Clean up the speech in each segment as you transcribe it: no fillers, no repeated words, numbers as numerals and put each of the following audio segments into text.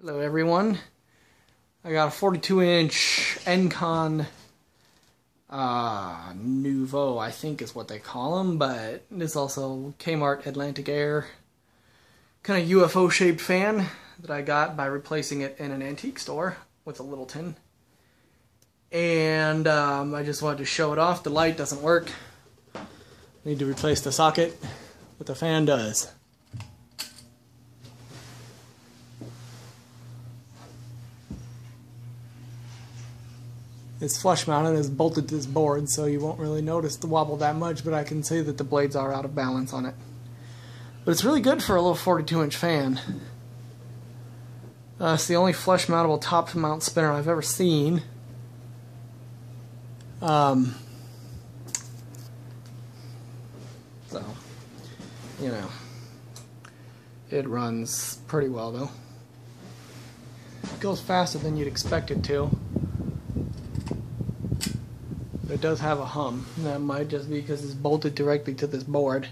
Hello everyone. I got a 42-inch Encon Nuvo, I think is what they call them, but it's also Kmart Atlantic Air kind of UFO shaped fan that I got by replacing it in an antique store with a Littleton. And I just wanted to show it off. The light doesn't work. Need to replace the socket, but the fan does. It's flush mounted, it's bolted to this board, so you won't really notice the wobble that much, but I can see that the blades are out of balance on it. But it's really good for a little 42-inch fan. It's the only flush mountable top mount spinner I've ever seen. So, you know, it runs pretty well though. It goes faster than you'd expect it to. It does have a hum. That might just be because it's bolted directly to this board.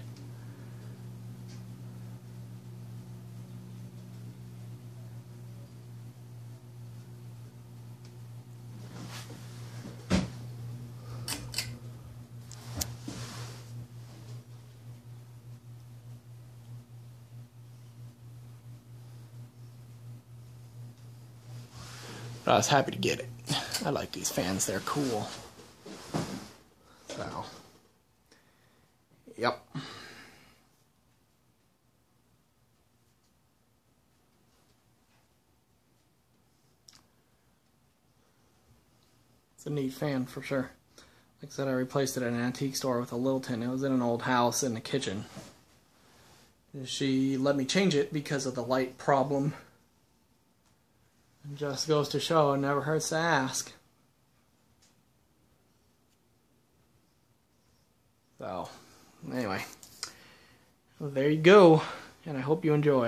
But I was happy to get it. I like these fans, they're cool. So, yep. It's a neat fan for sure. Like I said, I replaced it at an antique store with a Littleton. It was in an old house in the kitchen. She let me change it because of the light problem. It just goes to show, it never hurts to ask. So, anyway, well, there you go, and I hope you enjoyed.